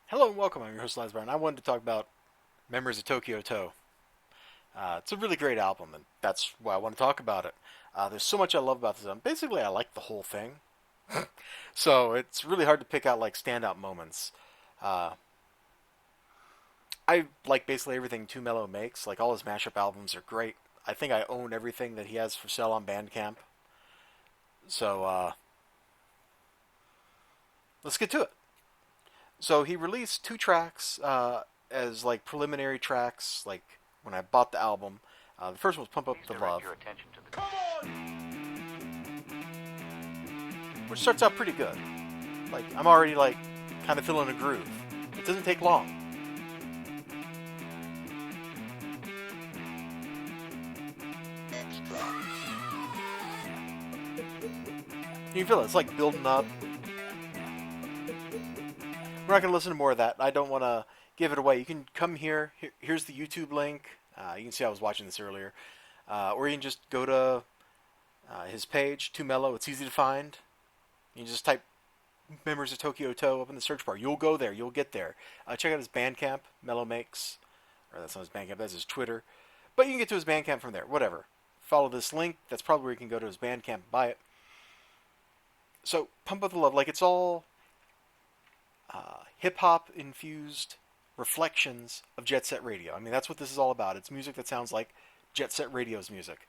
Hello and welcome. I'm your host, Elizibar, and I wanted to talk about Memories of TokyoTo. It's a really great album, and that's why I want to talk about it. There's so much I love about this album. Basically, I like the whole thing, so it's really hard to pick out like standout moments. Uh, I like basically everything Too Mellow makes. Like all his mashup albums are great. I think I own everything that he has for sale on Bandcamp. So let's get to it. So he released two tracks as like preliminary tracks, like when I bought the album. The first one was "Pump Up the Love," which starts out pretty good. Like I'm already like kind of feeling a groove. It doesn't take long. You can feel it. It's like building up. We're not going to listen to more of that. I don't want to give it away. You can come here. Here's the YouTube link. You can see I was watching this earlier. Or you can just go to his page, Too Mellow. It's easy to find. You can just type Members of TokyoTo up in the search bar. You'll go there. You'll get there. Check out his Bandcamp, Mellow Makes. Or that's not his Bandcamp, that's his Twitter. But you can get to his Bandcamp from there. Whatever. Follow this link. That's probably where you can go to his Bandcamp and buy it. So, Pump Up the Love. Like, it's all hip hop infused reflections of Jet Set Radio. I mean, that's what this is all about. It's music that sounds like Jet Set Radio's music,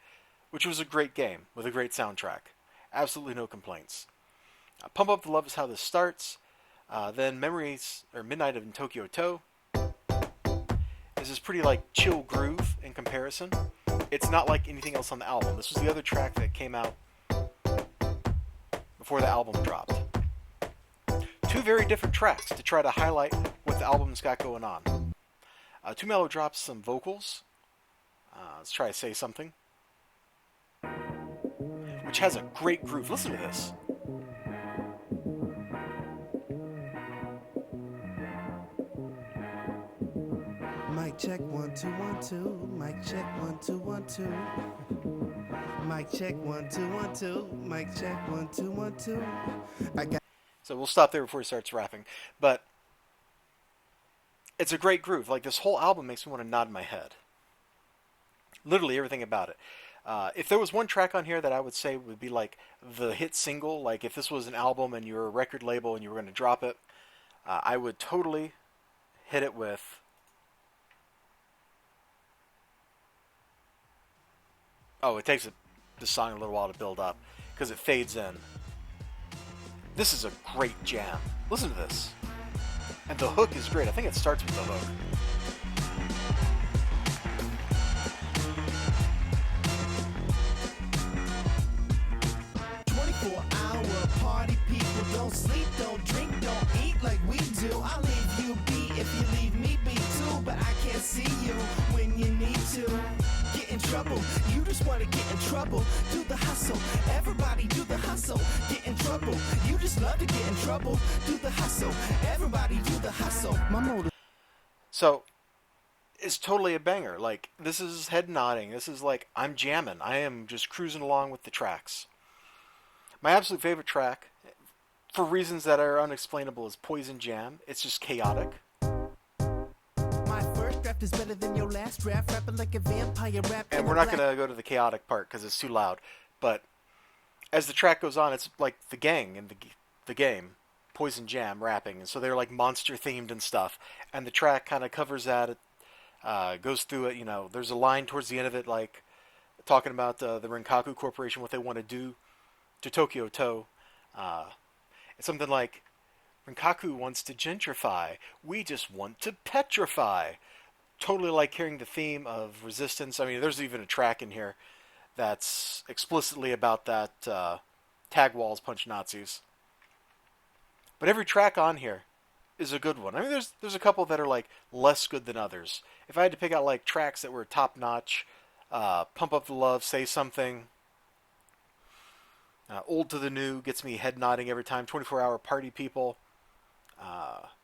which was a great game with a great soundtrack. Absolutely no complaints. Pump Up the Love is how this starts. Then Memories or Midnight in TokyoTo is this pretty like chill groove in comparison. It's not like anything else on the album. This was the other track that came out before the album dropped. Two very different tracks to try to highlight what the album's got going on. Too Mellow drops some vocals. Let's try to say something. Which has a great groove. Listen to this. Mic check 1 2 1 2. Mic check 1 2 1 2. Mic check 1 2 1 2. Mic check 1 2 1 2. I got. So we'll stop there before he starts rapping. But it's a great groove. Like this whole album makes me want to nod my head. Literally everything about it. If there was one track on here that I would say would be like the hit single, like if this was an album and you were a record label and you were going to drop it, I would totally hit it with. Oh, it takes the song a little while to build up because it fades in. This is a great jam. Listen to this. And the hook is great. I think it starts with the hook. 24-hour party people don't sleep, don't drink, don't eat like we do. I'll leave you be if you leave me be too, but I can't see you when you need to. Get in trouble, you just want to get in trouble. Do the hustle, everybody do the hustle. Get in trouble, you just love to get in trouble. Do the hustle, everybody do the hustle. My motive. So, it's totally a banger. Like, this is head nodding. This is like, I'm jamming. I am just cruising along with the tracks. My absolute favorite track, for reasons that are unexplainable, is Poison Jam. It's just chaotic. My first draft is better than your last draft. Rapping like a vampire rap. And we're not going to go to the chaotic part because it's too loud. But as the track goes on, it's like the gang in the game, Poison Jam, rapping. And so they're like monster themed and stuff. And the track kind of covers that. It goes through it. You know, there's a line towards the end of it, like talking about the Renkaku Corporation, what they want to do to TokyoTo. It's something like, Renkaku wants to gentrify. We just want to petrify. Totally like carrying the theme of resistance. I mean, there's even a track in here that's explicitly about that tag walls punch Nazis. But every track on here is a good one. I mean, there's a couple that are like less good than others. If I had to pick out like tracks that were top notch, Pump Up the Love, Say Something, Old to the New gets me head nodding every time. 24-hour Party People,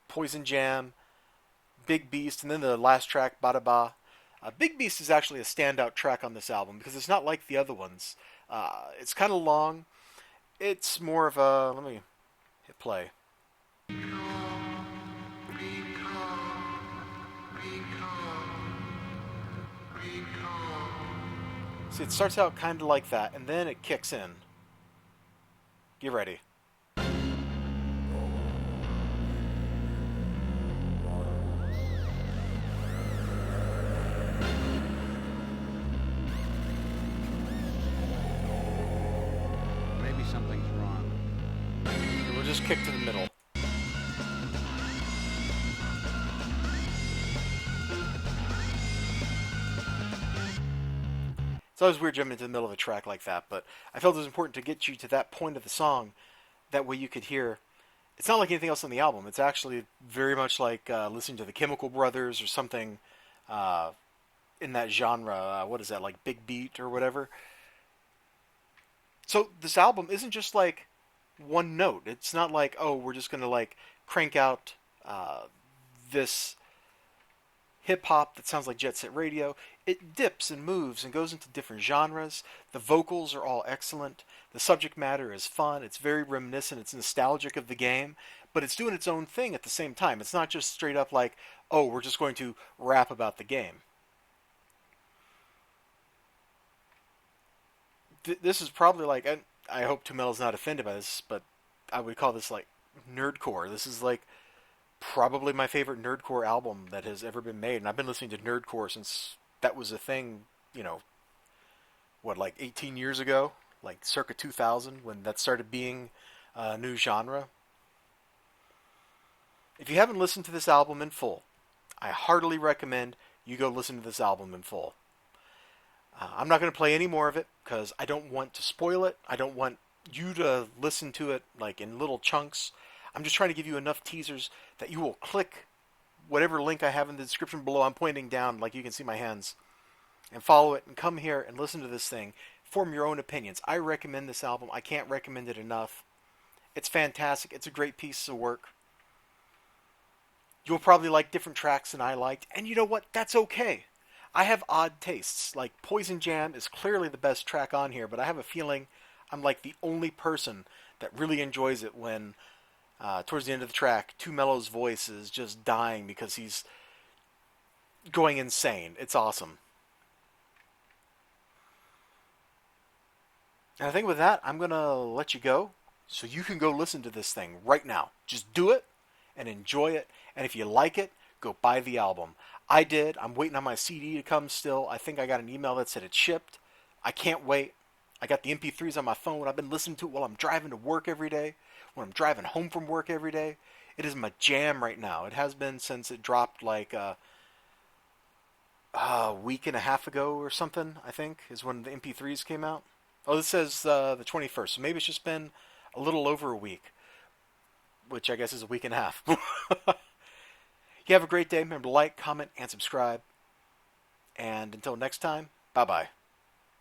Poison Jam, Big Beast, and then the last track, Bada Ba. Big Beast is actually a standout track on this album because it's not like the other ones. It's kind of long. It's more of a... Let me hit play. See, it starts out kind of like that, and then it kicks in. Get ready. Maybe something's wrong. We'll just kick to the middle. It's always weird jumping into the middle of a track like that, but I felt it was important to get you to that point of the song. That way you could hear. It's not like anything else on the album. It's actually very much like listening to the Chemical Brothers or something uh, in that genre. What is that, like Big Beat or whatever? So this album isn't just like one note. It's not like, oh, we're just gonna like crank out this hip hop that sounds like Jet Set Radio. It dips and moves and goes into different genres. The vocals are all excellent. The subject matter is fun. It's very reminiscent. It's nostalgic of the game, but it's doing its own thing at the same time. It's not just straight up like, oh, we're just going to rap about the game. This is probably like, I hope Tumel's not offended by this, but I would call this like nerdcore. This is like probably my favorite nerdcore album that has ever been made, and I've been listening to nerdcore since that was a thing. You know, what, like 18 years ago, like circa 2000, when that started being a new genre. If you haven't listened to this album in full, I heartily recommend you go listen to this album in full. I'm not going to play any more of it because I don't want to spoil it. I don't want you to listen to it like in little chunks. I'm just trying to give you enough teasers that you will click whatever link I have in the description below. I'm pointing down like you can see my hands, and follow it and come here and listen to this thing. Form your own opinions. I recommend this album. I can't recommend it enough. It's fantastic. It's a great piece of work. You'll probably like different tracks than I liked, and you know what? That's okay. I have odd tastes. Like Poison Jam is clearly the best track on here, but I have a feeling I'm like the only person that really enjoys it when towards the end of the track, Too Mellow's voice is just dying because he's going insane. It's awesome. And I think with that, I'm going to let you go so you can go listen to this thing right now. Just do it and enjoy it. And if you like it, go buy the album. I did. I'm waiting on my CD to come still. I think I got an email that said it shipped. I can't wait. I got the MP3s on my phone. I've been listening to it while I'm driving to work every day, when I'm driving home from work every day. It is my jam right now. It has been since it dropped like a week and a half ago or something, I think, is when the MP3s came out. Oh, this says the 21st, so maybe it's just been a little over a week, which I guess is a week and a half. You have a great day. Remember to like, comment, and subscribe. And until next time, bye-bye.